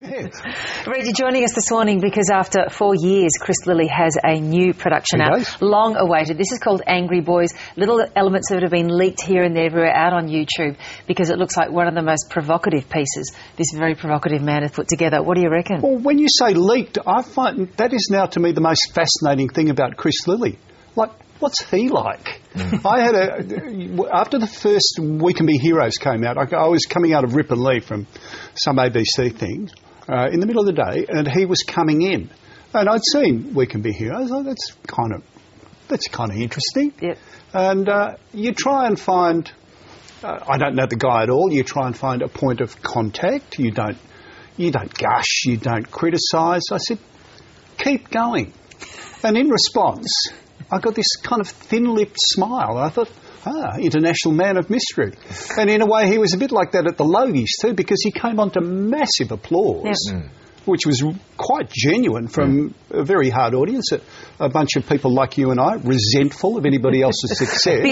Red, you're joining us this morning because after 4 years, Chris Lilly has a new production out, long awaited. This is called Angry Boys. Little elements of it have been leaked here and there. We're out on YouTube because it looks like one of the most provocative pieces this very provocative man has put together. What do you reckon? Well, when you say leaked, I find that is now to me the most fascinating thing about Chris Lilly. Like, what's he like? I had after the first We Can Be Heroes came out, I was coming out of Rip and Leave from some ABC thing in the middle of the day, and he was coming in, and I'd seen We Can Be Heroes. Oh, that's kind of interesting. Yep. And you try and find. I don't know the guy at all. You try and find a point of contact. You don't gush. You don't criticise. I said, keep going. And in response, I got this kind of thin-lipped smile. I thought, international man of mystery. And in a way, he was a bit like that at the Logies too, because he came on to massive applause, which was quite genuine from a very hard audience, a bunch of people like you and I, resentful of anybody else's success.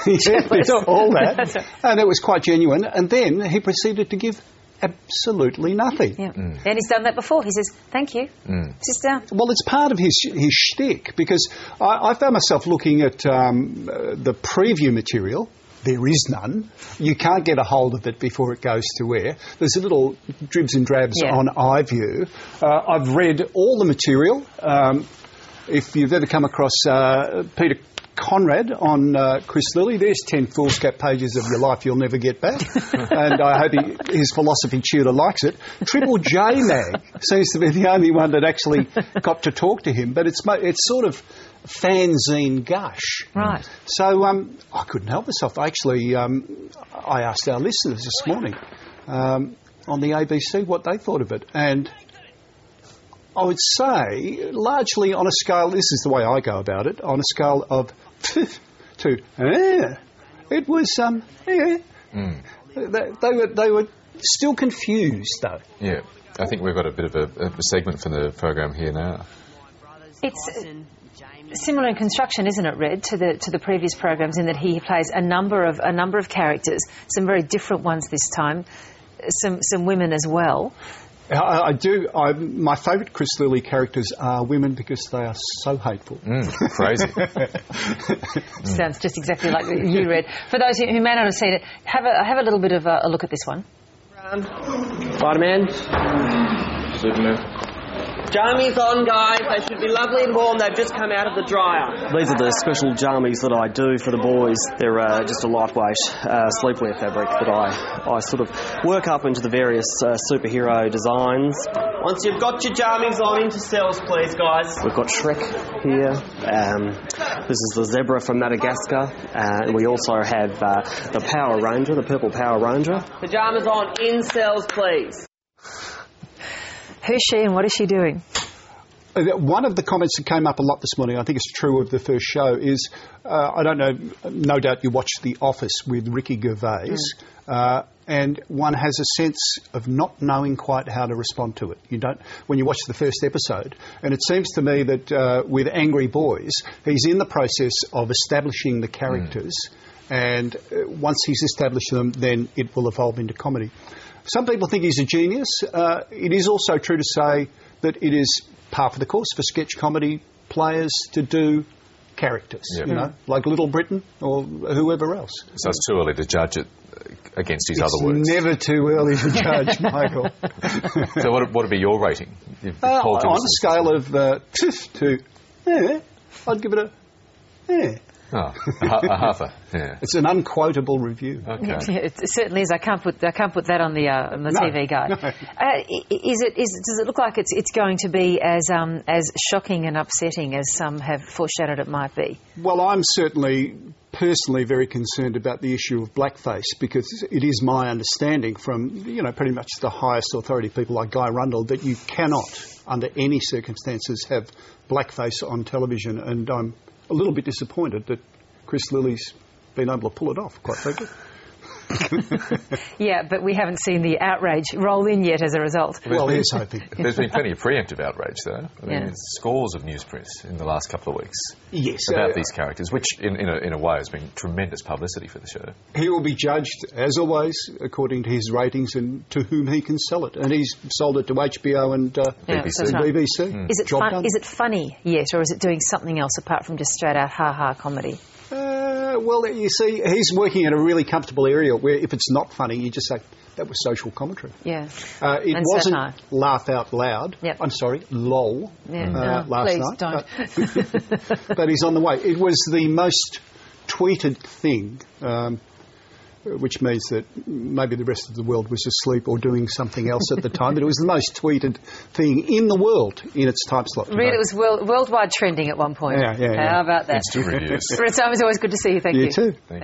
Bitter. All that. And it was quite genuine. And then he proceeded to give absolutely nothing. Yeah. And he's done that before. He says, thank you. Sit down. Well, it's part of his shtick, because I found myself looking at the preview material. There is none. You can't get a hold of it before it goes to air. There's a little dribs and drabs on iView. I've read all the material. If you've ever come across Peter Conrad on Chris Lilly, there's 10 foolscap pages of your life you'll never get back. And I hope his philosophy tutor likes it. Triple J Mag seems to be the only one that actually got to talk to him, but it's sort of fanzine gush. Right. So I couldn't help myself. I asked our listeners this morning on the ABC what they thought of it, and I would say largely on a scale, this is the way I go about it, on a scale of to it was they were still confused though. Yeah, I think we've got a bit of a segment for the program here now. It's similar in construction, isn't it, Red, to the previous programs, in that he plays a number of characters, some very different ones this time, some women as well. I do. My favourite Chris Lilly characters are women because they are so hateful. Crazy. Sounds just exactly like you, Red. For those who may not have seen it, have a little bit of a look at this one. Spider-Man. Superman. Jammies on, guys. They should be lovely and warm. They've just come out of the dryer. These are the special jammies that I do for the boys. They're just a lightweight sleepwear fabric that I sort of work up into the various superhero designs. Once you've got your jammies on, into cells, please, guys. We've got Shrek here. This is the zebra from Madagascar. And we also have the Power Ranger, the purple Power Ranger. Pyjamas on, in cells, please. Who's she and what is she doing? One of the comments that came up a lot this morning, I think it's true of the first show, is, I don't know, no doubt you watched The Office with Ricky Gervais, and one has a sense of not knowing quite how to respond to it. You don't, when you watch the first episode. And it seems to me that with Angry Boys, he's in the process of establishing the characters, and once he's established them, then it will evolve into comedy. Some people think he's a genius. It is also true to say that it is par for the course for sketch comedy players to do characters, you know, like Little Britain or whoever else. So it's too early to judge it against his other works. It's never too early to judge, Michael. So what would be your rating? On a scale of to, I'd give it a Oh, a half a. Yeah. It's an unquotable review. Okay. Yeah, it certainly is. I can't put that on the TV guide. No. Does it look like it's going to be as shocking and upsetting as some have foreshadowed it might be? Well, I'm certainly personally very concerned about the issue of blackface, because it is my understanding from pretty much the highest authority people like Guy Rundle that you cannot, under any circumstances, have blackface on television, and I'm a little bit disappointed that Chris Lilly's been able to pull it off, quite frankly. Yeah, but we haven't seen the outrage roll in yet as a result. Well, here's hoping. There's been plenty of preemptive outrage, though. I mean, scores of newsprint in the last couple of weeks about these characters, which in a way has been tremendous publicity for the show. He will be judged, as always, according to his ratings and to whom he can sell it. And he's sold it to HBO and BBC. Is it funny yet, or is it doing something else apart from just straight-out ha-ha comedy? Well, you see, he's working in a really comfortable area where if it's not funny, you just say, that was social commentary. Yeah. It and wasn't satire. Laugh out loud. Yep. I'm sorry, lol. Yeah. Last please night. don't. But he's on the way. It was the most tweeted thing, which means that maybe the rest of the world was asleep or doing something else at the time, but it was the most tweeted thing in the world in its time slot today. Really, it was worldwide trending at one point. Yeah. How about that? Instant reviews. Red Symons, always good to see you. Thank you. You too. Thanks.